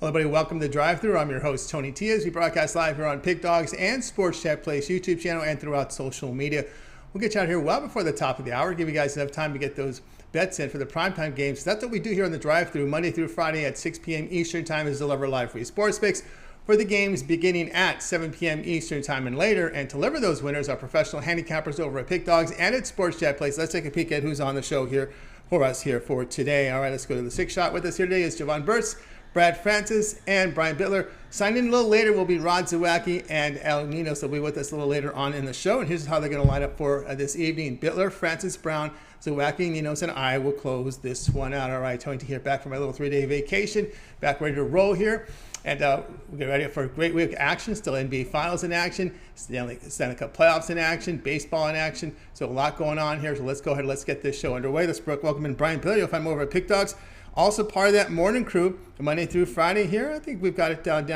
Hello, everybody. Welcome to Drive-Thru. I'm your host, Tony Tias. We broadcast live here on Pick Dogs and Sports Chat Place YouTube channel and throughout social media. We'll get you out here well before the top of the hour, give you guys enough time to get those bets in for the primetime games. That's what we do here on the Drive-Thru. Monday through Friday at 6 p.m. Eastern Time is deliver live free sports picks for the games beginning at 7 p.m. Eastern Time and later. And to deliver those winners are professional handicappers over at Pick Dogs and at Sports Chat Place. Let's take a peek at who's on the show here for us here for today. All right, let's go to the six shot. With us here today is Jovan Burts, Brad Francis, and Brian Bitler. Signing in a little later will be Zawacky and Ninos. They'll be with us a little later on in the show. And here's how they're going to line up for this evening. Bitler, Francis, Brown, Zawacky, Ninos, and I will close this one out. All right, Tony to here back from my little 3-day vacation. Back ready to roll here. And we'll get ready for a great week of action. Still NBA Finals in action. Stanley Cup playoffs in action. Baseball in action. So a lot going on here. So let's go ahead and let's get this show underway. Let's welcome in Brian Bitler. You'll find him over at Pick Dogs. Also part of that morning crew, Monday through Friday here. I think we've got it down.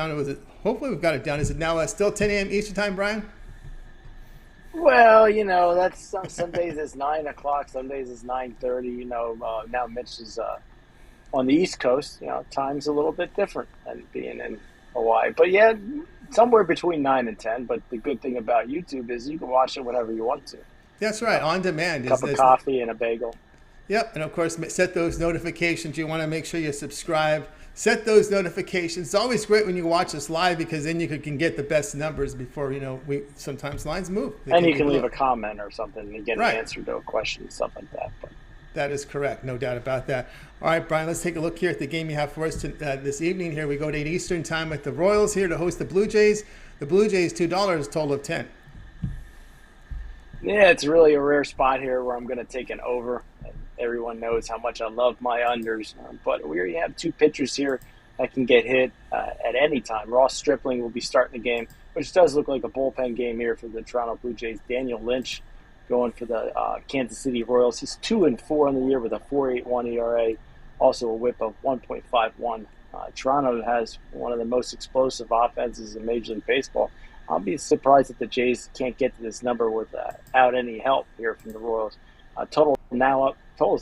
Hopefully we've got it down. Is it now still 10 a.m. Eastern Time, Brian? Well, that's some days it's 9 o'clock, some days it's 9:30. Now Mitch is on the East Coast. Time's a little bit different than being in Hawaii. But yeah, somewhere between 9 and 10. But the good thing about YouTube is you can watch it whenever you want to. That's right, on demand. Cup of coffee and a bagel. Yep, and of course, set those notifications. You want to make sure you subscribe. Set those notifications. It's always great when you watch us live because then you can get the best numbers before, sometimes lines move. And you can leave a comment or something and get right. an answer to a question and stuff like that. But that is correct. No doubt about that. All right, Brian, let's take a look here at the game you have for us this evening. Here we go to 8 Eastern Time with the Royals here to host the Blue Jays. The Blue Jays, $2, total of 10. Yeah, it's really a rare spot here where I'm going to take an over. Everyone knows how much I love my unders, but we already have two pitchers here that can get hit at any time. Ross Stripling will be starting the game, which does look like a bullpen game here for the Toronto Blue Jays. Daniel Lynch going for the Kansas City Royals. He's 2-4 on the year with a 4.81 ERA, also a WHIP of 1.51. Toronto has one of the most explosive offenses in Major League Baseball. I'll be surprised if the Jays can't get to this number without any help here from the Royals. Total is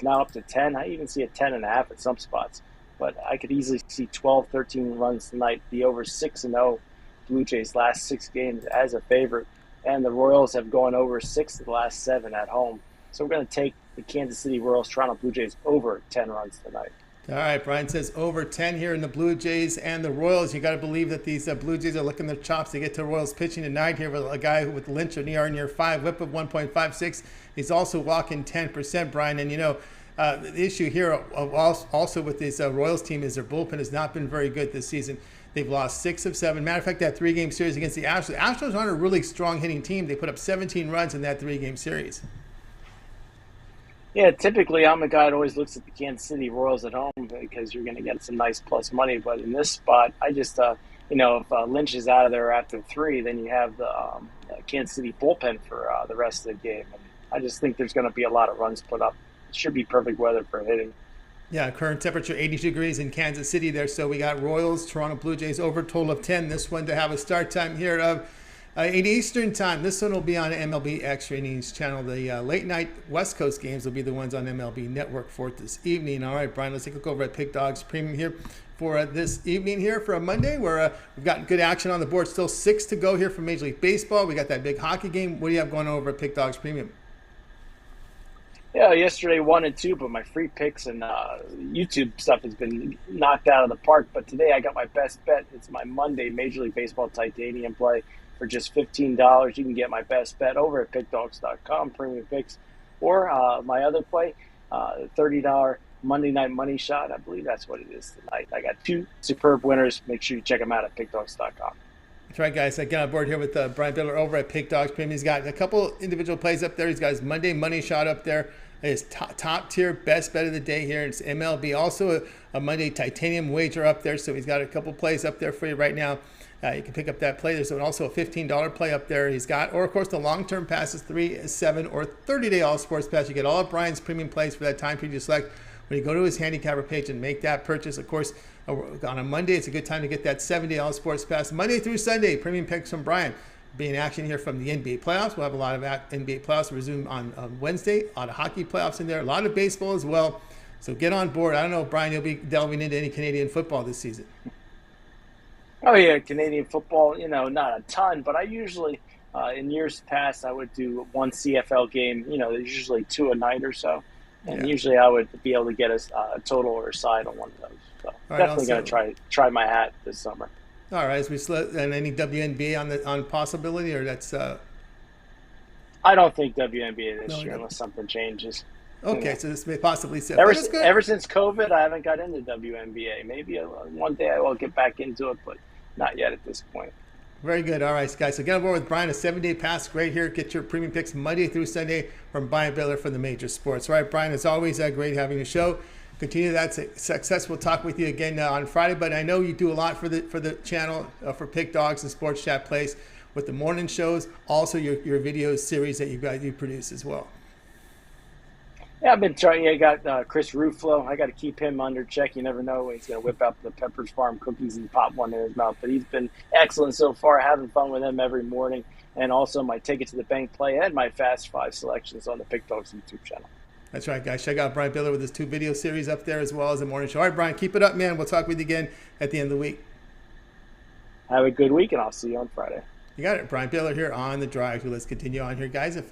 now up to 10. I even see a 10.5 at some spots. But I could easily see 12, 13 runs tonight. The over 6-0 Blue Jays last 6 games as a favorite. And the Royals have gone over 6 of the last 7 at home. So we're going to take the Kansas City Royals, Toronto Blue Jays over 10 runs tonight. All right, Brian says over 10 here in the Blue Jays and the Royals. You got to believe that these Blue Jays are licking their chops to get to Royals pitching tonight here with a guy with Lynch an ERA near 5, WHIP of 1.56. He's also walking 10%, Brian. And the issue here also with this Royals team is their bullpen has not been very good this season. They've lost 6 of 7. Matter of fact, that 3-game series against the Astros. The Astros aren't a really strong hitting team. They put up 17 runs in that 3-game series. Yeah, typically I'm a guy that always looks at the Kansas City Royals at home because you're going to get some nice plus money. But in this spot, I just, if Lynch is out of there after 3, then you have the Kansas City bullpen for the rest of the game. And I just think there's going to be a lot of runs put up. It should be perfect weather for hitting. Yeah, current temperature 82 degrees in Kansas City there. So we got Royals, Toronto Blue Jays over, total of 10. This one to have a start time here of 8 Eastern Time. This one will be on MLB Extra Innings channel. The late night West Coast games will be the ones on MLB Network for this evening. All right, Brian, let's take a look over at Pick Dogs Premium here for this evening here for a Monday where we've got good action on the board. Still 6 to go here for Major League Baseball. We got that big hockey game. What do you have going over at Pick Dogs Premium? Yeah, yesterday 1 and 2, but my free picks and YouTube stuff has been knocked out of the park. But today I got my best bet. It's my Monday Major League Baseball Titanium play. For just $15, you can get my best bet over at pickdogs.com, premium picks, or my other play, $30 Monday Night Money Shot. I believe that's what it is tonight. I got 2 superb winners. Make sure you check them out at pickdogs.com. That's right, guys. I get on board here with Brian Bitler over at Pick Dogs Premium. He's got a couple individual plays up there. He's got his Monday Money Shot up there. His top tier best bet of the day here. It's MLB. Also a Monday Titanium wager up there. So he's got a couple plays up there for you right now. You can pick up that play. There's also a $15 play up there he's got. Or, of course, the long-term passes, 3, 7, or 30-day all-sports pass. You get all of Brian's premium plays for that time period you select when you go to his Handicapper page and make that purchase. Of course, on a Monday, it's a good time to get that 7-day all-sports pass. Monday through Sunday, premium picks from Brian. Be in action here from the NBA playoffs. We'll have a lot of NBA playoffs resume on Wednesday. A lot of hockey playoffs in there. A lot of baseball as well. So get on board. I don't know if, Brian, you'll be delving into any Canadian football this season. Oh yeah, Canadian football. Not a ton, but I usually, in years past, I would do one CFL game. There's usually two a night or so, and Yeah. usually I would be able to get a total or a side on one of those. So All right. definitely gonna Also, try my hat this summer. all right. As we slip, and any WNBA on possibility, or that's I don't think WNBA this no. year unless something changes. Okay, Yeah. so this may possibly sit. Ever But it's good. ever since COVID, I haven't got into WNBA. Maybe one day I will get back into it, but not yet at this point. Very good. All right, guys. So get on board with Brian. A 7-day pass. Great here. Get your premium picks Monday through Sunday from Brian Bitler for the major sports. All right, Brian. It's always great having the show. Continue that success. We'll talk with you again on Friday. But I know you do a lot for the channel for Pick Dogs and Sports Chat Place with the morning shows. Also, your video series that you produce as well. Yeah, I've been trying. I got Chris Ruflo. I got to keep him under check. You never know when he's going to whip out the Pepperidge Farm cookies and pop one in his mouth. But he's been excellent so far. Having fun with him every morning, and also my Ticket to the Bank play and my Fast Five selections on the Pick Dogs YouTube channel. That's right, guys. Check out Brian Bitler with his 2 video series up there as well as the morning show. All right, Brian, keep it up, man. We'll talk with you again at the end of the week. Have a good week, and I'll see you on Friday. You got it. Brian Bitler here on the drive. So let's continue on here, guys. If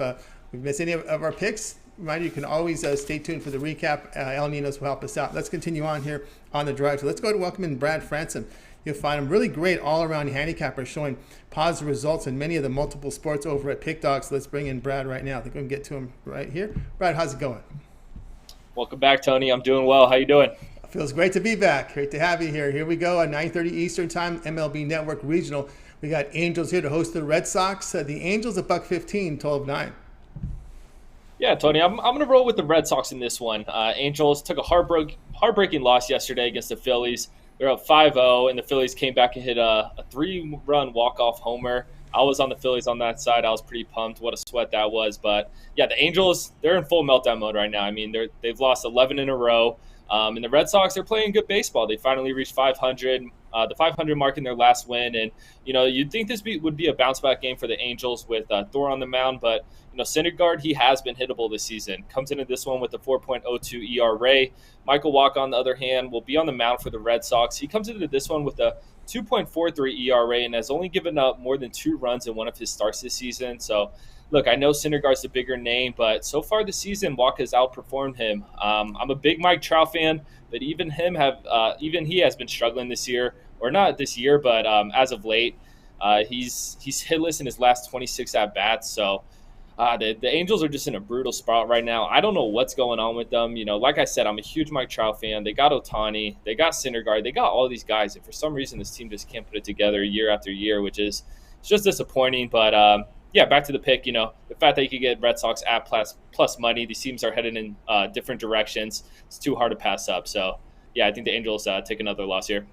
we've missed any of our picks, reminder you can always stay tuned for the recap. El Ninos will help us out. Let's continue on here on the drive. So let's go to welcome in Brad Franson. You'll find him really great all-around handicapper, showing positive results in many of the multiple sports over at Pick Dogs. So let's bring in Brad right now. I think we can get to him right here. Brad, how's it going? Welcome back, Tony. I'm doing well. How you doing? Feels great to be back. Great to have you here. Here we go at 9:30 Eastern Time, MLB Network Regional. We got Angels here to host the Red Sox. The Angels at $1.15, 12-9. Yeah, Tony, I'm going to roll with the Red Sox in this one. Angels took a heartbreaking loss yesterday against the Phillies. They're up 5-0, and the Phillies came back and hit a 3-run walk-off homer. I was on the Phillies on that side. I was pretty pumped. What a sweat that was. But, yeah, the Angels, they're in full meltdown mode right now. I mean, they've lost 11 in a row. And the Red Sox, they're playing good baseball. They finally reached 500, the 500 mark in their last win. And, you'd think this would be a bounce-back game for the Angels with Thor on the mound. But, Syndergaard, he has been hittable this season. Comes into this one with a 4.02 ERA. Michael Wacha, on the other hand, will be on the mound for the Red Sox. He comes into this one with a 2.43 ERA and has only given up more than 2 runs in one of his starts this season. So, look, I know Syndergaard's the bigger name, but so far this season, Wacha has outperformed him. I'm a big Mike Trout fan, but even he has been struggling this year, or not this year, but as of late, he's hitless in his last 26 at bats. So the Angels are just in a brutal spot right now. I don't know what's going on with them. Like I said, I'm a huge Mike Trout fan. They got Ohtani, they got Syndergaard, they got all these guys, and for some reason, this team just can't put it together year after year, which is it's just disappointing. But yeah, back to the pick, the fact that you could get Red Sox at plus money, these teams are headed in different directions. It's too hard to pass up. So, yeah, I think the Angels take another loss here.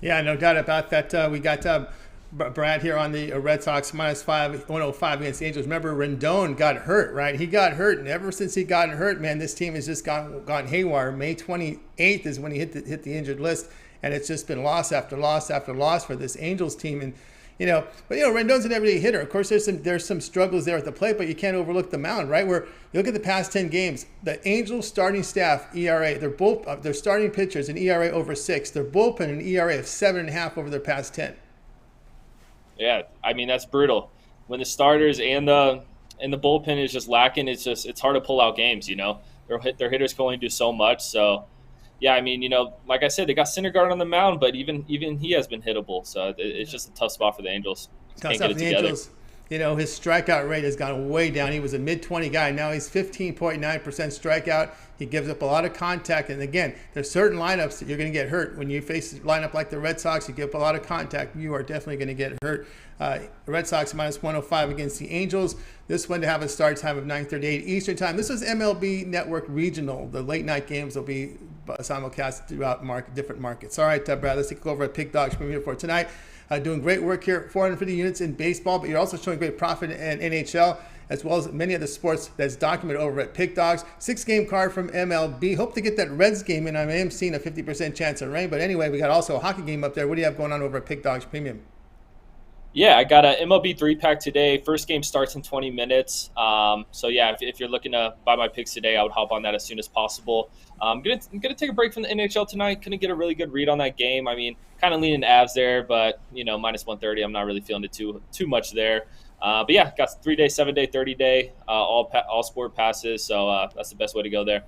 Yeah, no doubt about that. We got Brad here on the Red Sox -5, 105 against the Angels. Remember, Rendon got hurt, right? He got hurt, and ever since he got hurt, man, this team has just gone haywire. May 28th is when he hit the injured list, and it's just been loss after loss after loss for this Angels team. And but Rendon's an everyday hitter. Of course, there's some struggles there at the plate, but you can't overlook the mound, right? Where you look at the past 10 games, the Angels starting staff ERA, their starting pitchers an ERA over 6, their bullpen an ERA of 7.5 over their past 10. Yeah, I mean that's brutal. When the starters and the bullpen is just lacking, it's hard to pull out games. Their hitters can only do so much. So. Yeah, I mean, like I said, they got Syndergaard on the mound, but even he has been hittable. So it's just a tough spot for the Angels. Tough spot for the Angels. His strikeout rate has gone way down. He was a mid-20 guy. Now he's 15.9% strikeout. He gives up a lot of contact. And again, there's certain lineups that you're going to get hurt. When you face a lineup like the Red Sox, you give up a lot of contact, you are definitely going to get hurt. The Red Sox -105 against the Angels. This one to have a start time of 9:38 Eastern Time. This is MLB Network Regional. The late night games will be simulcast throughout different markets. All right, Brad, let's take over at Pick Dogs Premier for tonight. Doing great work here, 450 units in baseball, but you're also showing great profit in NHL, as well as many other sports that's documented over at Pick Dogs. 6-game card from MLB. Hope to get that Reds game in. I am seeing a 50% chance of rain, but anyway, we got also a hockey game up there. What do you have going on over at Pick Dogs Premium? Yeah, I got a MLB 3-pack today. First game starts in 20 minutes. So yeah, if you're looking to buy my picks today, I would hop on that as soon as possible. I'm gonna take a break from the NHL tonight. Couldn't get a really good read on that game. I mean, kind of leaning Avs there, but minus 130. I'm not really feeling it too much there. But yeah, got 3-day, 7-day, 30-day, all sport passes. So that's the best way to go there.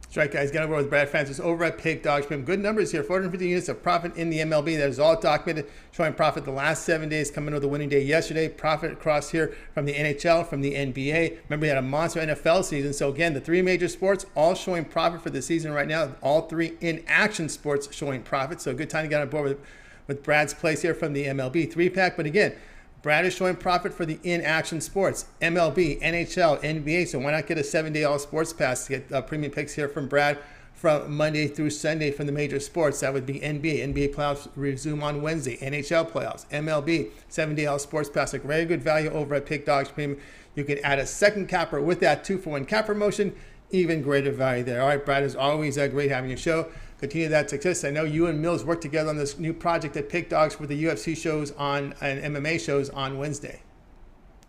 That's right, guys. Got over with Brad Francis over at Pick Dogs. Good numbers here. 450 units of profit in the MLB. That is all documented, showing profit the last 7 days, coming with the winning day yesterday. Profit across here from the NHL, from the NBA. Remember, we had a monster NFL season. So, again, the three major sports all showing profit for the season right now. All three in-action sports showing profit. So, good time to get on board with Brad's place here from the MLB 3-pack. But, again, Brad is showing profit for the in-action sports, MLB, NHL, NBA. So why not get a 7-day all sports pass to get premium picks here from Brad from Monday through Sunday from the major sports. That would be NBA. NBA playoffs resume on Wednesday. NHL playoffs, MLB, 7-day all sports pass. A very good value over at Pick Dogs Premium. You can add a second capper with that 2-for-1 cap promotion. Even greater value there. All right, Brad, is always great having your show. Continue that success. I know you and Mills work together on this new project at Pick Dogs for the UFC shows and MMA shows on Wednesday.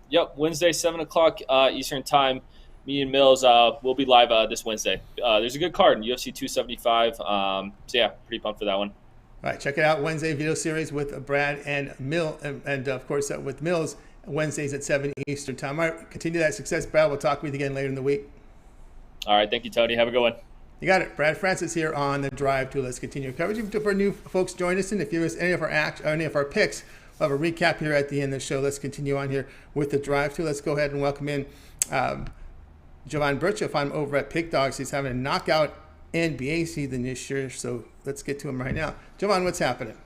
Yep, Wednesday, 7 o'clock Eastern time. Me and Mills will be live this Wednesday. There's a good card in UFC 275. So yeah, pretty pumped for that one. All right, check it out. Wednesday video series with Brad and Mill, and of course with Mills. Wednesdays at 7 Eastern time. All right, continue that success, Brad. We'll talk with you again later in the week. All right, thank you, Tony. Have a good one. You got it. Brad Francis here on the Drive to. Let's continue coverage. For new folks join us, and if you missed any of our picks, we'll have a recap here at the end of the show. Let's continue on here with the Drive to. Let's go ahead and welcome in Jovan Burts. You'll find him over at Pick Dogs. He's having a knockout NBA season this year, so let's get to him right now. Jovan, what's happening?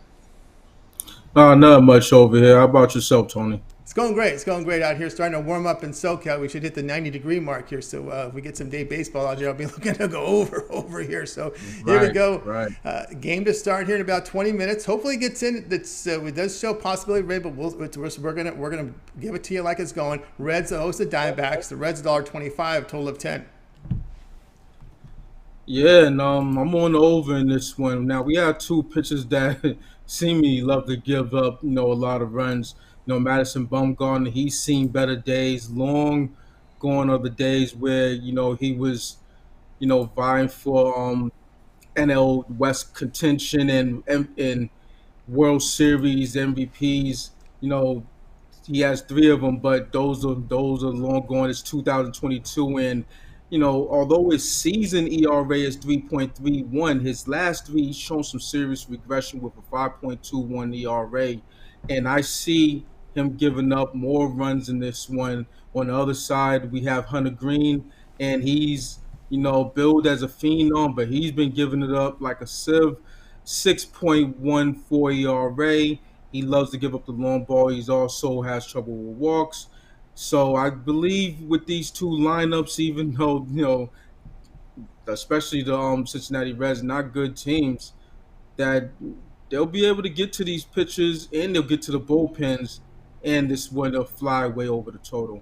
Not much over here. How about yourself, Tony? It's going great. It's going great out here. Starting to warm up in SoCal. We should hit the 90-degree mark here. So if we get some day baseball out here, I'll be looking to go over here. So here we go. Right. Game to start here in about 20 minutes. Hopefully it gets in. It does show possibility, but we're gonna give it to you like it's going. Reds host the Diamondbacks. The Reds $1.25, total of 10. Yeah, and I'm on the over in this one. Now, we have two pitchers that seemingly love to give up, a lot of runs. Madison Bumgarner, he's seen better days, long gone are the days where, he was, vying for NL West contention and World Series MVPs. He has 3 of them, but those are long gone. It's 2022, and although his season ERA is 3.31, his last 3 he's shown some serious regression with a 5.21 ERA, and I see him giving up more runs in this one. On the other side, we have Hunter Green, and he's billed as a phenom, but he's been giving it up like a sieve. 6.14 ERA. He loves to give up the long ball. He's also has trouble with walks. So I believe with these two lineups, even though especially the Cincinnati Reds, not good teams, that they'll be able to get to these pitchers and they'll get to the bullpens, and this one they'll fly way over the total.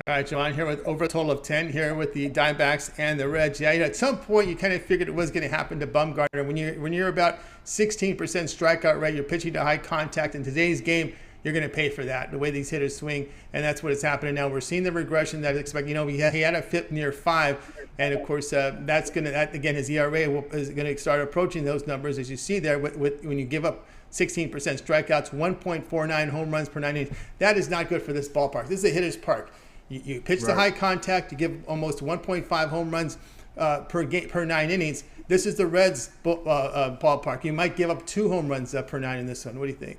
All right, John, here with over a total of 10 here with the Diamondbacks and the Reds. Yeah, at some point you kind of figured it was going to happen to Bumgarner. When you're about 16% strikeout rate, you're pitching to high contact. In today's game, you're going to pay for that, the way these hitters swing, and that's what is happening now. We're seeing the regression that I expect. He had a FIP near 5, and of course again, his ERA is going to start approaching those numbers, as you see there with when you give up 16% strikeouts, 1.49 home runs per 9 innings. That is not good for this ballpark. This is a hitter's park. You pitch to high contact, you give almost 1.5 home runs per 9 innings. This is the Reds ballpark. You might give up 2 home runs per 9 in this one. What do you think?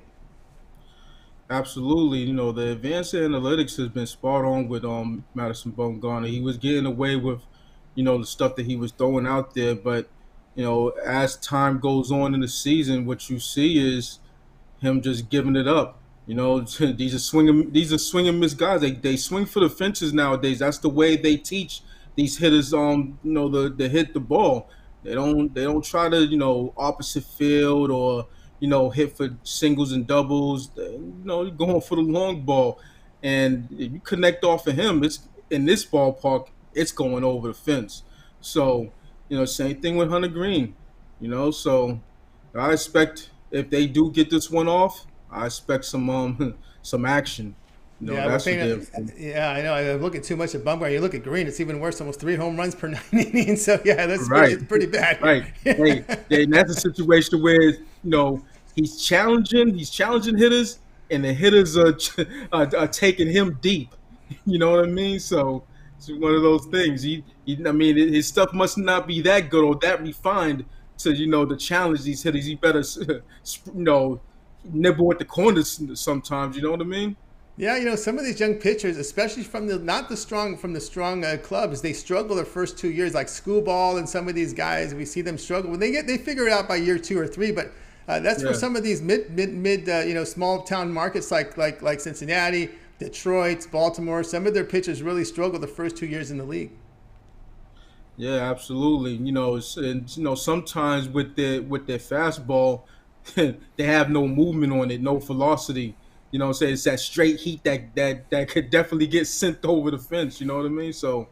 Absolutely. The advanced analytics has been spot on with Madison Bumgarner. He was getting away with, the stuff that he was throwing out there. But, as time goes on in the season, what you see is him just giving it up. These are swing and miss guys. They swing for the fences nowadays. That's the way they teach these hitters to hit the ball. They don't try to opposite field or hit for singles and doubles. You're going for the long ball, and if you connect off of him, it's in this ballpark, it's going over the fence. So same thing with Hunter Green. So I expect if they do get this one off, I expect some some action. Yeah, we're That's for paying. damn sure. Yeah, I know. I'm looking too much at Bumgarner. You look at Green; it's even worse. Almost 3 home runs per 9 innings. So yeah, Right, it's pretty bad. right. Hey, that's a situation where he's challenging hitters, and the hitters are taking him deep. You know what I mean? So it's one of those things. I mean, his stuff must not be that good or that refined to challenge these hitters. He better nibble at the corners sometimes. You know what I mean? Yeah, some of these young pitchers, especially from the not the strong from the strong clubs, they struggle their first 2 years, like Schoolball and some of these guys. We see them struggle when they figure it out by year 2 or 3. But that's for some of these mid small town markets like Cincinnati, Detroit, Baltimore. Some of their pitchers really struggle the first 2 years in the league. Yeah, absolutely. Sometimes with their fastball, they have no movement on it, no velocity. So it's that straight heat that could definitely get sent over the fence. You know what I mean? So,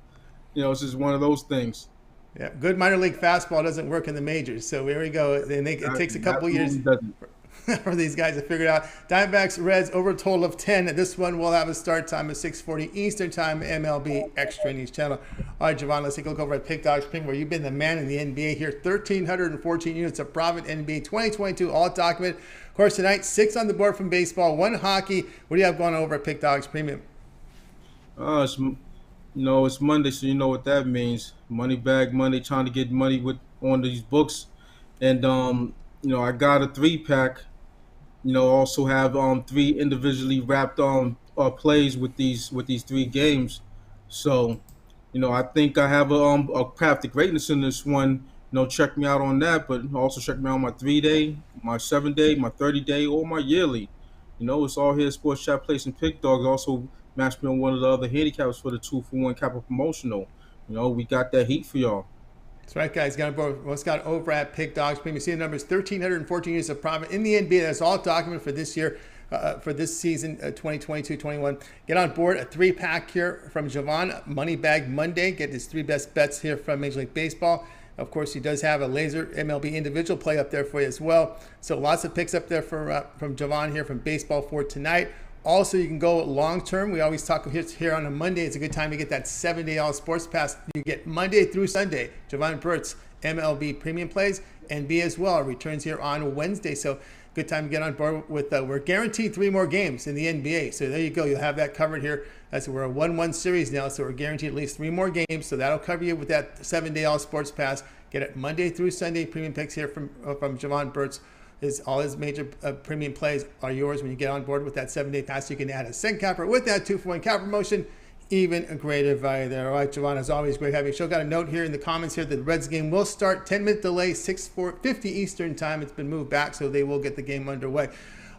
it's just one of those things. Yeah, good minor league fastball doesn't work in the majors. So here we go. It takes a couple years for these guys to figure it out. Diamondbacks, Reds, over a total of 10. This one will have a start time of 6:40 Eastern Time, MLB Extra Innings channel. All right, Jovan, let's take a look over at Pick Dogs Premium, where you've been the man in the NBA here. 1,314 units of profit, NBA 2022, all documented. Of course, tonight, 6 on the board from baseball, 1 hockey. What do you have going over at Pick Dogs Premium? It's Monday, so you know what that means. Money bag money, trying to get money on these books. And, I got a 3-pack. Also have 3 individually wrapped plays with these 3 games. So, I think I have a path to greatness in this one. Check me out on that, but also check me out on my 3-day, my 7-day, my 30-day, or my yearly. It's all here at Sports Chat Place and Pick Dogs. Also match me on one of the other handicaps for the 2-for-1 Capital Promotional. We got that heat for y'all. That's right, guys. Got over at Pick Dogs Premium. You see the numbers: 1,314 units of profit in the NBA. That's all documented for this year, for this season, 2022-21. Get on board a 3-pack here from Jovan. Money Bag Monday. Get his 3 best bets here from Major League Baseball. Of course, he does have a laser MLB individual play up there for you as well. So lots of picks up there from Jovan here from baseball for tonight. Also, you can go long term. We always talk here on a Monday. It's a good time to get that 7-day all sports pass. You get Monday through Sunday. Jovan Burts, MLB premium plays, Wnba as well. Returns here on Wednesday. So good time to get on board with. We're guaranteed 3 more games in the NBA. So there you go. You'll have that covered here. We're a 1-1 series now. So we're guaranteed at least 3 more games. So that'll cover you with that 7-day all sports pass. Get it Monday through Sunday premium picks here from Jovan Burts. All his major premium plays are yours when you get on board with that 7-day pass. You can add a cent capper with that 2-for-1 cap promotion. Even a greater value there. All right, Jovan, as always, great having you. Show got a note here in the comments here that the Reds game will start 10-minute delay, 6:50 Eastern Time. It's been moved back, so they will get the game underway.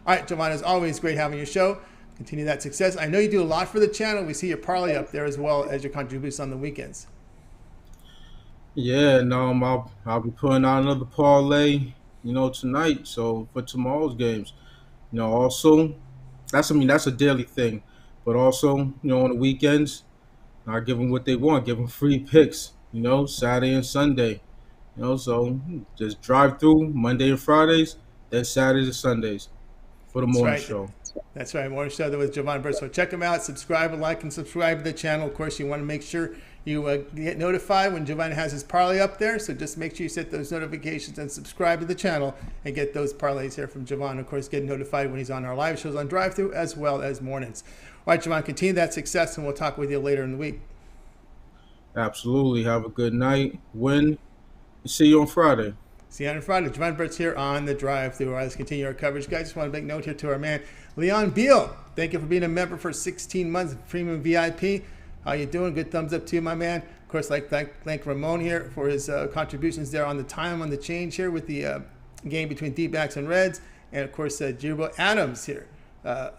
All right, Jovan, as always, great having your show. Continue that success. I know you do a lot for the channel. We see your parlay up there as well as your contributions on the weekends. Yeah, no, I'll be putting out another parlay, tonight. So for tomorrow's games, also that's a daily thing, but also on the weekends, I give them what they want, give them free picks, Saturday and Sunday, so just drive through Monday and Fridays, then Saturdays and Sundays for the morning show. That's right, morning show there with Jovan Burts. So check him out, subscribe, like, and subscribe to the channel. Of course, you want to make sure you get notified when Jovan has his parlay up there. So just make sure you set those notifications and subscribe to the channel and get those parlays here from Jovan. Of course, get notified when he's on our live shows on Drive-Thru as well as mornings. All right, Jovan, continue that success, and we'll talk with you later in the week. Absolutely. Have a good night. Win. See you on Friday. See you on Friday. Jovan Burts here on the Drive-Thru. All right, let's continue our coverage, guys. Just want to make note here to our man, Leon Beal. Thank you for being a member for 16 months, premium VIP. How you doing? Good thumbs up to you, my man. Of course, thank Ramon here for his contributions there on the time on the change here with the game between D-backs and Reds. And, of course, Jirbo Adams here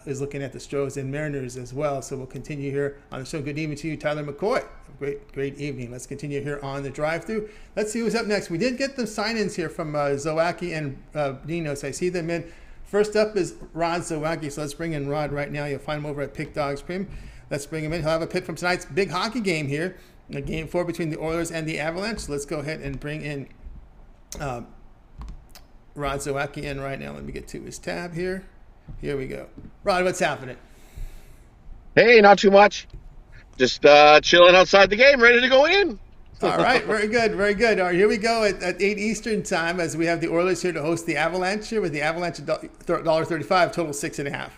is looking at the Stros and Mariners as well. So we'll continue here on the show. Good evening to you, Tyler McCoy. Great evening. Let's continue here on the Drive-Thru. Let's see who's up next. We did get the sign-ins here from Zawacky and Ninos. I see them in. First up is Rod Zawacky. So let's bring in Rod right now. You'll find him over at Pick Dogs Prim. Let's bring him in. He'll have a pick from tonight's big hockey game here. Game 4 between the Oilers and the Avalanche. So let's go ahead and bring in Rod Zawacky in right now. Let me get to his tab here. Here we go. Rod, what's happening? Hey, not too much. Just chilling outside the game, ready to go in. All right, very good, very good. All right, here we go at 8 Eastern time as we have the Oilers here to host the Avalanche here with the Avalanche $1.35, total 6.5.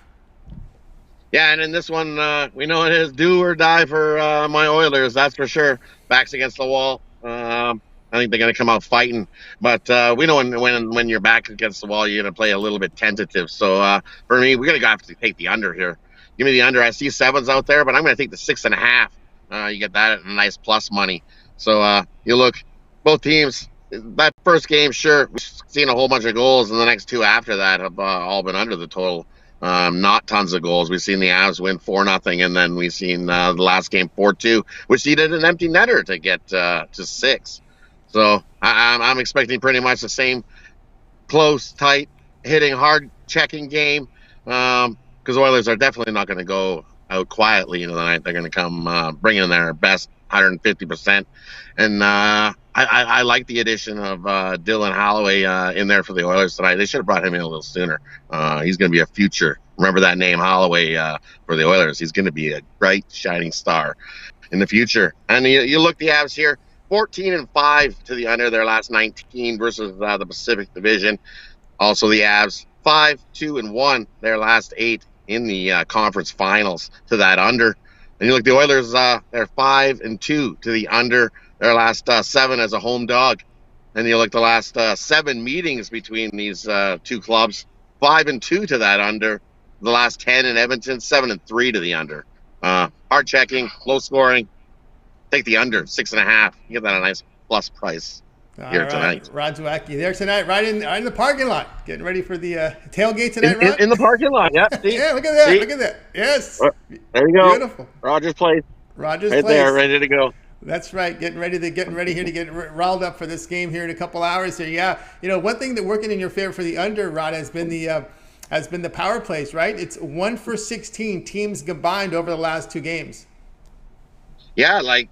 Yeah, and in this one, we know it is do or die for my Oilers, that's for sure. Backs against the wall. I think they're going to come out fighting. But we know when you're back against the wall, you're going to play a little bit tentative. So for me, we're going to have to take the under here. Give me the under. I see sevens out there, but I'm going to take the 6.5. You get that at a nice plus money. So you look, both teams, that first game, sure, we've seen a whole bunch of goals, and the next two after that have all been under the total. Not tons of goals. We've seen the Avs win 4-0, and then we've seen the last game 4-2, which needed an empty netter to get to 6. So I'm expecting pretty much the same close, tight, hitting, hard checking game. Because Oilers are definitely not going to go out quietly into the night. They're going to come bring in their best 150%. And I like the addition of Dylan Holloway in there for the Oilers tonight. They should have brought him in a little sooner. He's going to be a future. Remember that name, Holloway, for the Oilers. He's going to be a bright, shining star in the future. And you look the Avs here, 14-5 to the under their last 19 versus the Pacific Division. Also the Avs, 5-2-1 their last 8 in the conference finals to that under. And you look, the Oilers, they're 5-2 to the under their last 7 as a home dog. And you look, the last 7 meetings between these two clubs, 5-2 to that under. The last 10 in Edmonton, 7-3 to the under. Hard checking, low scoring. Take the under, 6.5. You get that a nice plus price here tonight. Rod Zawacky there tonight, right in the parking lot, getting ready for the tailgate tonight, Rod? In the parking lot, yeah. Yeah, look at that. See? Look at that. Yes. There you go. Beautiful. Rogers Place. Rogers right Place. There, ready to go. That's right. Getting ready here to get riled up for this game here in a couple hours here. Yeah. You know, one thing that working in your favor for the under, Rod, has been the power plays, right? It's 1 for 16 teams combined over the last 2 games. Yeah, like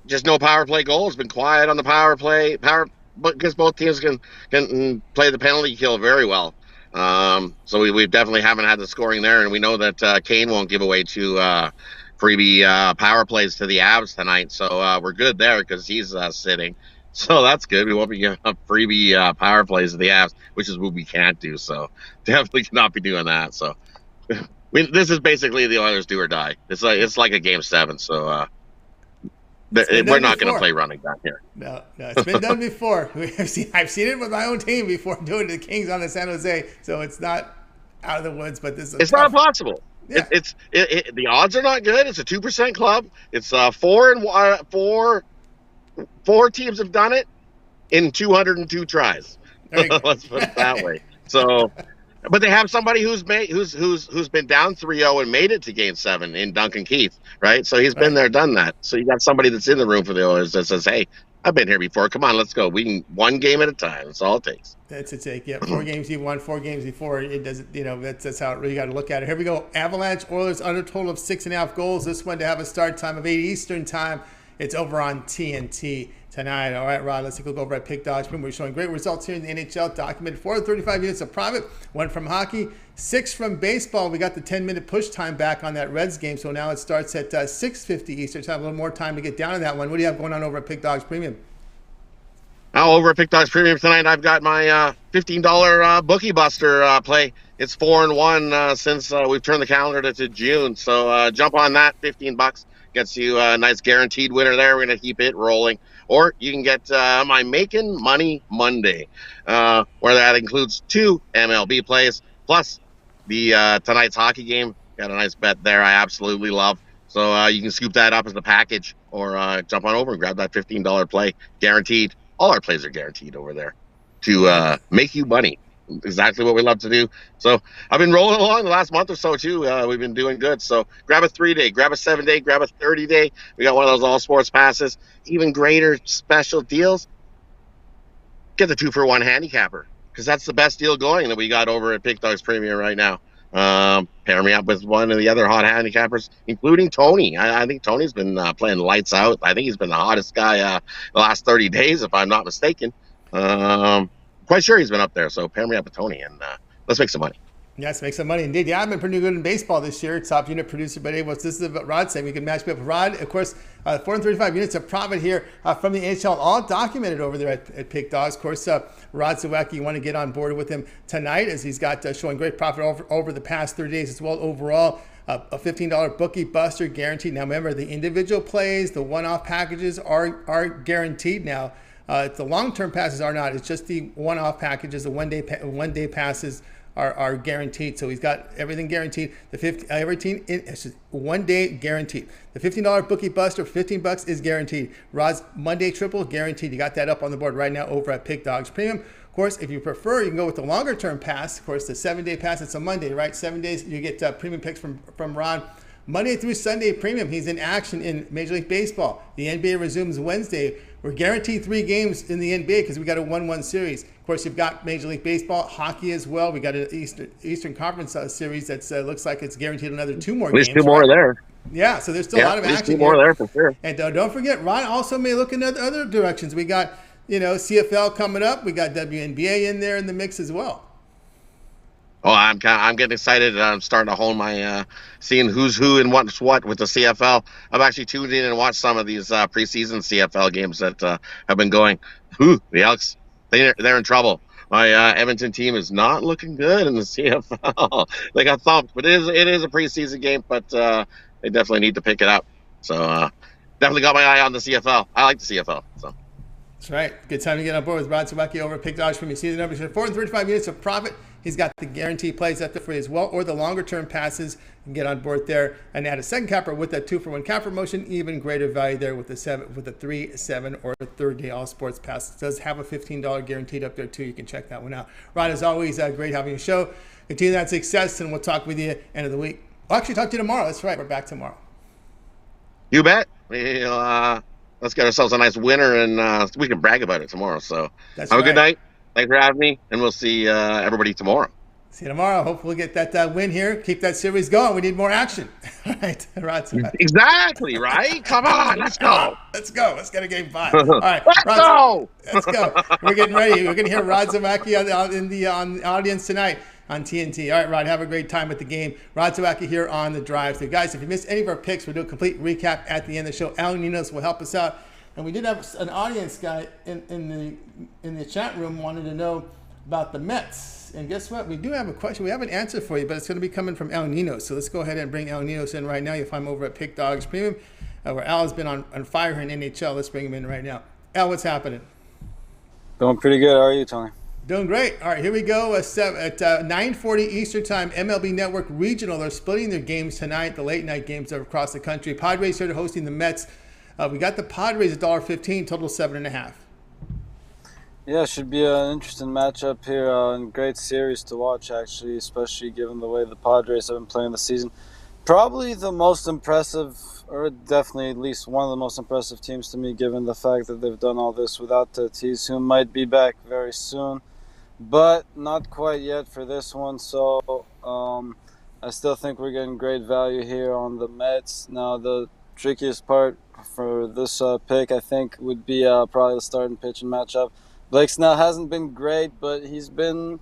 just no power play goals. Been quiet on the power play. Because both teams can play the penalty kill very well. So we definitely haven't had the scoring there, and we know that Kane won't give away 2 freebie power plays to the Avs tonight. So we're good there because he's sitting. So that's good. We won't be giving up freebie power plays to the Avs, which is what we can't do. So definitely cannot be doing that. So this is basically the Oilers do or die. It's like a game 7. So we're not going to play running down here. No, it's been done before. I've seen it with my own team before doing the Kings on the San Jose. So it's not out of the woods, but this is it's not possible. Yeah. The odds are not good. It's a 2% club. It's 4 teams have done it in 202 tries. Let's put it that way. So, but they have somebody who's been down 3-0 and made it to Game 7 in Duncan Keith, right? So he's been there, done that. So you got somebody that's in the room for the Oilers that says, "Hey, I've been here before. Come on, let's go. We can 1 game at a time. That's all it takes." That's a take. Yeah, 4 games you won, 4 games before. It doesn't. You know, that's how it really got to look at it. Here we go. Avalanche Oilers under total of 6.5 goals. This one to have a start time of 8 Eastern time. It's over on TNT tonight. All right, Rod, let's take a look over at Pick Dogs. We're showing great results here in the NHL. Documented 435 units of profit, 1 from hockey, 6 from baseball. We got the 10-minute push time back on that Reds game, so now it starts at 6:50 Eastern time. A little more time to get down to that one. What do you have going on over at Pick Dogs Premium? Over at Pick Dogs Premium tonight, I've got my $15 Bookie Buster play. It's 4-1 since we've turned the calendar to June. So jump on that, $15. Gets you a nice guaranteed winner there. We're going to keep it rolling. Or you can get my Making Money Monday, where that includes 2 MLB plays, plus the tonight's hockey game. Got a nice bet there I absolutely love. So you can scoop that up as a package, or jump on over and grab that $15 play. Guaranteed. All our plays are guaranteed over there to make you money. Exactly what we love to do. So I've been rolling along the last month or so too. We've been doing good. So grab a 3-day, grab a 7-day, grab a 30-day. We got one of those all sports passes. Even greater special deals. Get the 2-for-1 handicapper, because that's the best deal going that we got over at Pick Dogs Premium right now. Pair me up with one of the other hot handicappers, including Tony. I think Tony's been playing lights out. I think he's been the hottest guy the last 30 days, if I'm not mistaken. Quite sure he's been up there, so pair me up with Tony, and let's make some money. Yes, make some money indeed. Yeah, I've been pretty good in baseball this year. Top unit producer, but this is what Rod said. We can match me up with Rod. Of course, 435 units of profit here from the NHL, all documented over there at Pick Dogs. Of course, Rod Zawacky, you want to get on board with him tonight as he's got showing great profit over the past 30 days as well. Overall, a $15 bookie buster guaranteed. Now, remember, the individual plays, the one-off packages are guaranteed now. The long-term passes are not. It's just the one-off packages, the one-day passes are guaranteed. So he's got everything guaranteed. Everything it's just 1 day guaranteed. The $15 bookie buster, $15 is guaranteed. Rod's Monday triple guaranteed. You got that up on the board right now over at Pick Dogs Premium. Of course, if you prefer, you can go with the longer term pass. Of course, the 7-day pass, it's a Monday, right? 7 days, you get premium picks from Rod. Monday through Sunday premium. He's in action in Major League Baseball. The NBA resumes Wednesday. We're guaranteed 3 games in the NBA because we got a 1-1 series. Of course, you've got Major League Baseball, hockey as well. We got an Eastern Conference series that looks like it's guaranteed another 2 more games. At least 2 more there. Yeah, so there's still a lot of action. 2 more there for sure. And don't forget, Ron also may look in other directions. We got CFL coming up. We got WNBA in there in the mix as well. Oh, I'm getting excited. I'm starting to hone my seeing who's who and what's what with the CFL. I've actually tuned in and watched some of these preseason CFL games that have been going. The Elks, they're in trouble. My Edmonton team is not looking good in the CFL. They got thumped, but it is a preseason game. But they definitely need to pick it up. So definitely got my eye on the CFL. I like the CFL. So. That's right. Good time to get on board with Rod Zawacky over at Pick Dogs from your season numbers. 435 units of profit. He's got the guaranteed plays out there for you as well, or the longer term passes. You can get on board there and add a second capper with that 2-for-1 cap promotion. Even greater value there with the 3, 7, or 3rd day all sports pass. It does have a $15 guaranteed up there too. You can check that one out. Rod, as always, great having you show. Continue that success, and we'll talk with you end of the week. We'll actually talk to you tomorrow. That's right. We're back tomorrow. You bet. Let's get ourselves a nice winner, and we can brag about it tomorrow. So have a good night. Thanks for having me, and we'll see everybody tomorrow. See you tomorrow. Hopefully we'll get that win here. Keep that series going. We need more action. All right, Rod. Exactly, right? Come on, let's go. Let's go. Let's get a game 5. All right, let's go. Let's go. We're getting ready. We're going to hear Rod Zawacky in the audience tonight on TNT. All right, Rod, have a great time with the game. Rod Zawacky here on the drive. So, guys, if you missed any of our picks, we'll do a complete recap at the end of the show. Ninos will help us out. And we did have an audience guy in the chat room wanted to know about the Mets. And guess what? We do have a question. We have an answer for you, but it's going to be coming from Ninos. So let's go ahead and bring Ninos in right now. You'll find him over at Pick Dogs Premium, where Al has been on fire here in NHL. Let's bring him in right now. Al, what's happening? Doing pretty good. How are you, Tony? Doing great. All right, here we go. At 9:40 Eastern Time, MLB Network Regional. They're splitting their games tonight, the late-night games across the country. Padres here hosting the Mets. We got the Padres at $1.15, total 7.5. Yeah, it should be an interesting matchup here. And great series to watch, actually, especially given the way the Padres have been playing this season. Probably the most impressive, or definitely at least one of the most impressive teams to me, given the fact that they've done all this without Tatis, who might be back very soon, but not quite yet for this one. So I still think we're getting great value here on the Mets. Now, the trickiest part for this pick, I think, would be probably the start and pitching matchup. Blake Snell hasn't been great, but he's been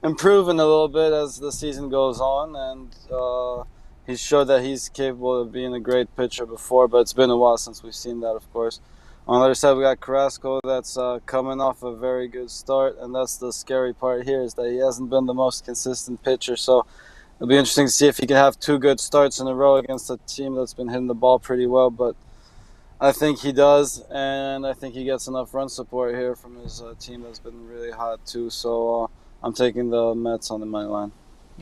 improving a little bit as the season goes on, and he's showed that he's capable of being a great pitcher before, but it's been a while since we've seen that, of course. On the other side, we got Carrasco that's coming off a very good start, and that's the scary part here, is that he hasn't been the most consistent pitcher, so it'll be interesting to see if he can have 2 good starts in a row against a team that's been hitting the ball pretty well, but I think he does, and I think he gets enough run support here from his team that's been really hot too. So I'm taking the Mets on the money line.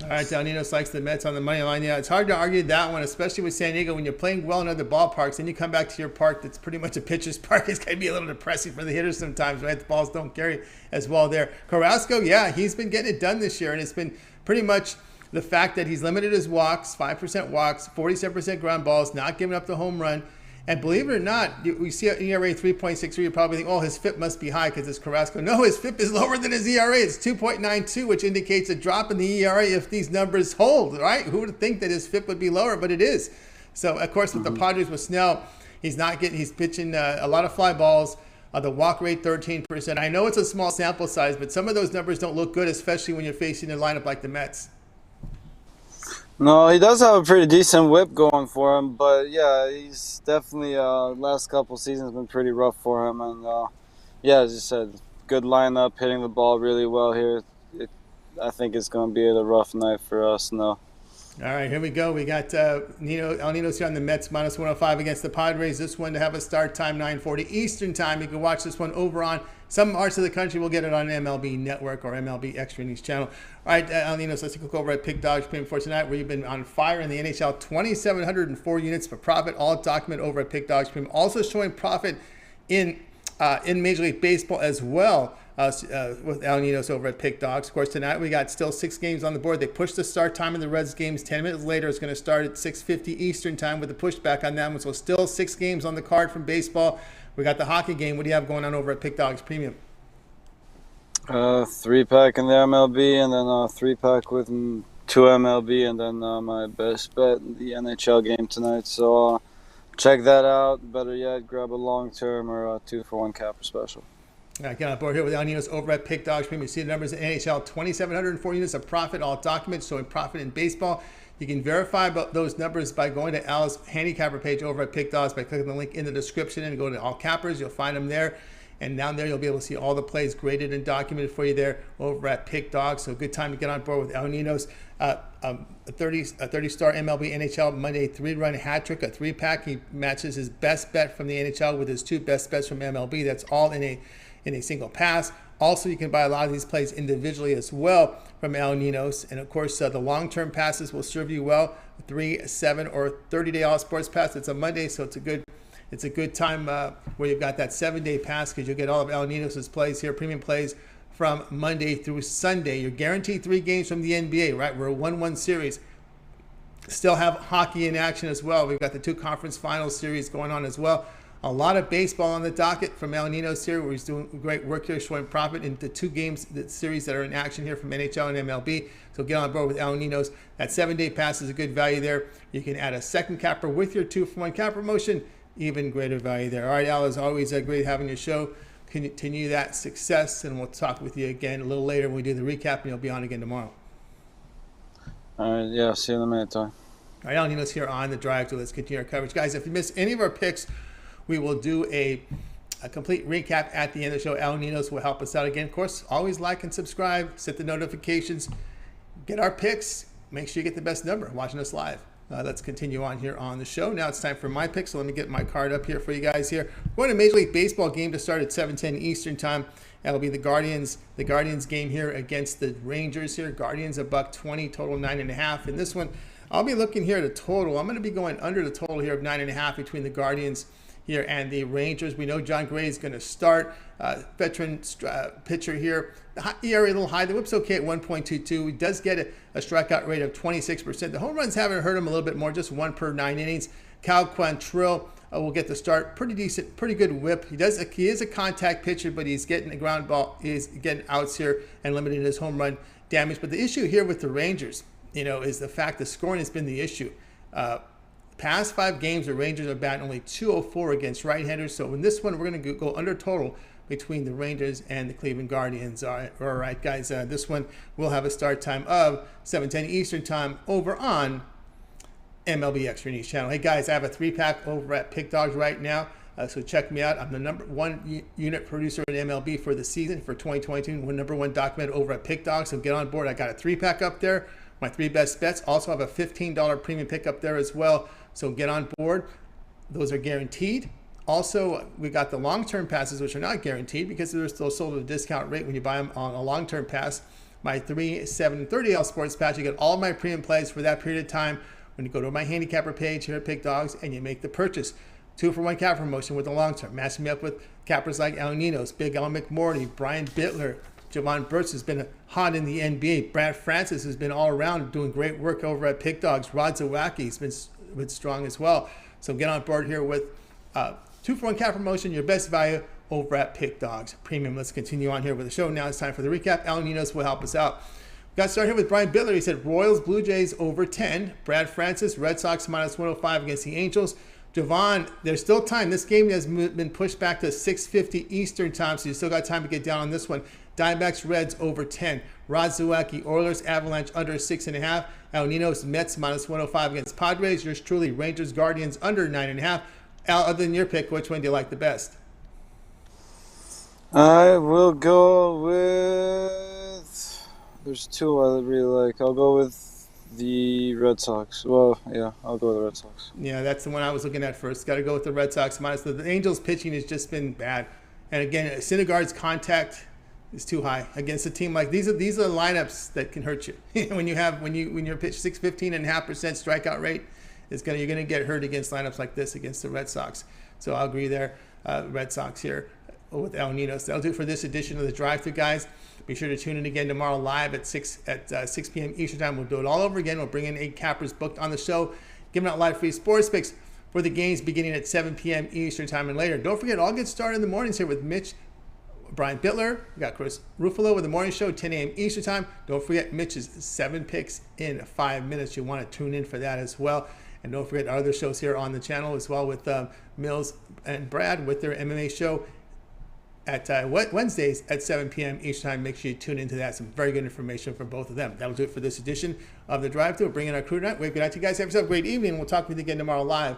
All right, Ninos likes the Mets on the money line. Yeah, it's hard to argue that one, especially with San Diego. When you're playing well in other ballparks, and you come back to your park that's pretty much a pitcher's park, it's going to be a little depressing for the hitters sometimes, right? The balls don't carry as well there. Carrasco, yeah, he's been getting it done this year, and it's been pretty much the fact that he's limited his walks, 5% walks, 47% ground balls, not giving up the home run. And believe it or not, we see an ERA 3.63. You probably think, oh, his FIP must be high because it's Carrasco. No, his FIP is lower than his ERA. It's 2.92, which indicates a drop in the ERA if these numbers hold, right? Who would think that his FIP would be lower, but it is. So, of course, with the Padres with Snell, he's pitching a lot of fly balls. The walk rate, 13%. I know it's a small sample size, but some of those numbers don't look good, especially when you're facing a lineup like the Mets. No, he does have a pretty decent whip going for him, but yeah, he's definitely last couple seasons been pretty rough for him, and yeah, as you said, good lineup, hitting the ball really well here. I think it's going to be a rough night for us. No. All right, here we go. We got Ninos here on the Mets minus 105 against the Padres. This one to have a start time 9:40 Eastern time. You can watch this one over on some parts of the country. We'll get it on MLB Network or MLB Extra Innings channel. All right, Ninos, let's take a look over at Pick Dogs Premium for tonight, where you've been on fire in the NHL. 2,704 units for profit, all document over at Pick Dogs Premium. Also showing profit in Major League Baseball as well. With Ninos over at Pick Dogs. Of course, tonight we got still 6 games on the board. They pushed the start time in the Reds games 10 minutes later. It's going to start at 6:50 Eastern time with a pushback on that one. So still 6 games on the card from baseball. We got the hockey game. What do you have going on over at Pick Dogs Premium? 3-pack in the MLB, and then 3-pack with 2 MLB, and then my best bet, the NHL game tonight. So check that out. Better yet, grab a long-term or a 2-for-1 capper special. All right, get on board here with Ninos over at Pick Dogs Premium. You see the numbers in NHL, 2,704 units of profit, all documents showing profit in baseball. You can verify about those numbers by going to Al's handicapper page over at Pick Dogs by clicking the link in the description and go to All Cappers. You'll find them there. And down there, you'll be able to see all the plays graded and documented for you there over at Pick Dogs. So good time to get on board with Ninos. A 30-star MLB NHL Monday 3-run hat trick, a 3-pack. He matches his best bet from the NHL with his 2 best bets from MLB. That's all in a single pass. Also, you can buy a lot of these plays individually as well from Ninos. And of course, the long-term passes will serve you well. 3, 7, or 30-day all sports pass. It's a Monday, so it's a good time where you've got that 7-day pass, because you'll get all of Ninos' plays here, premium plays from Monday through Sunday. You're guaranteed 3 games from the NBA, right? We're a 1-1 series. Still have hockey in action as well. We've got the 2 conference finals series going on as well. A lot of baseball on the docket from Ninos here, where he's doing great work here, showing profit in the 2 games, the series that are in action here from NHL and MLB. So get on board with Ninos. That 7-day pass is a good value there. You can add a second capper with your 2-for-1 cap promotion. Even greater value there. All right, Al, as always, great having your show. Continue that success, and we'll talk with you again a little later when we do the recap, and you'll be on again tomorrow. All right, yeah, see you in a minute, Tony. All right, Ninos here on The Drive. So let's continue our coverage. Guys, if you miss any of our picks, we will do a complete recap at the end of the show. Ninos will help us out again. Of course, always like and subscribe, set the notifications, get our picks, make sure you get the best number watching us live. Let's continue on here on the show. Now it's time for my picks. So let me get my card up here for you guys here. We're going to Major League Baseball game to start at 7:10 Eastern time. That'll be the Guardians game here against the Rangers here. Guardians $1.20, total 9.5. In this one, I'll be looking here at a total. I'm going to be going under the total here of 9.5 between the Guardians here and the Rangers. We know John Gray is going to start. Veteran pitcher here. The ERA a little high. The whip's okay at 1.22. He does get a strikeout rate of 26%. The home runs haven't hurt him a little bit more, just 1 per 9 innings. Cal Quantrill will get the start. Pretty decent, pretty good whip. He is a contact pitcher, but he's getting the ground ball. He's getting outs here and limiting his home run damage. But the issue here with the Rangers, is the fact that scoring has been the issue. Past 5 games, the Rangers are batting only .204 against right-handers. So in this one, we're going to go under total between the Rangers and the Cleveland Guardians. All right, guys. This one will have a start time of 7:10 Eastern time over on MLB Extra Innings channel. Hey, guys, I have a 3-pack over at Pick Dogs right now. So check me out. I'm the number 1 unit producer in MLB for the season for 2022. We're number 1 documented over at Pick Dogs. So get on board. I got a 3-pack up there. My 3 best bets. Also have a $15 premium pick up there as well. So get on board. Those are guaranteed. Also, we got the long-term passes, which are not guaranteed because they're still sold at a discount rate when you buy them on a long-term pass. My 3, 7, 30L sports pass, you get all of my premium plays for that period of time when you go to my handicapper page here at Pick Dogs and you make the purchase. 2-for-1 cap promotion with the long-term. Matching me up with cappers like Ninos, Big Al McMorty, Brian Bitler. Jovan Burts has been hot in the NBA. Brad Francis has been all around doing great work over at Pick Dogs. Rod Zawacky has been strong as well. So get on board here with 2-for-1 cap promotion, your best value over at Pick Dogs Premium. Let's continue on here with the show. Now it's time for the recap. Ninos will help us out. We got to start here with Brian Bitler. He said Royals, Blue Jays over 10. Brad Francis, Red Sox minus 105 against the Angels. Jovan, there's still time. This game has been pushed back to 6:50 Eastern time, so you still got time to get down on this one. Diamondbacks, Reds over 10. Zawacky, Oilers, Avalanche under 6.5. Al, Ninos, Mets minus 105 against Padres. Yours truly, Rangers, Guardians under 9.5. Al, other than your pick, which one do you like the best? I will go with. There's two I really like. I'll go with the Red Sox. Well, yeah, I'll go with the Red Sox. Yeah, that's the one I was looking at first. Got to go with the Red Sox minus the Angels pitching has just been bad, and again, Syndergaard's contact is too high against a team like these. Are lineups that can hurt you when you're pitched 615.5% strikeout rate. You're gonna get hurt against lineups like this against the Red Sox. So I'll agree there. Red Sox here with El Ninos. That'll do it for this edition of the Drive-Thru, guys. Be sure to tune in again tomorrow live at 6 p.m. Eastern time. We'll do it all over again. We'll bring in 8 cappers booked on the show, giving out live free sports picks for the games beginning at 7 p.m. Eastern time and later. Don't forget, I'll get started in the mornings here with Mitch, Brian Bitler. We got Chris Ruffalo with the morning show, 10 a.m. Eastern time. Don't forget Mitch's 7 picks in 5 minutes. You want to tune in for that as well. And don't forget our other shows here on the channel as well with Mills and Brad with their MMA show at Wednesdays at 7 p.m. each time. Make sure you tune into that. Some very good information from both of them. That'll do it for this edition of The Drive-Thru. We're bringing our crew tonight. Good night to you guys. Have yourself a great evening. We'll talk with you again tomorrow live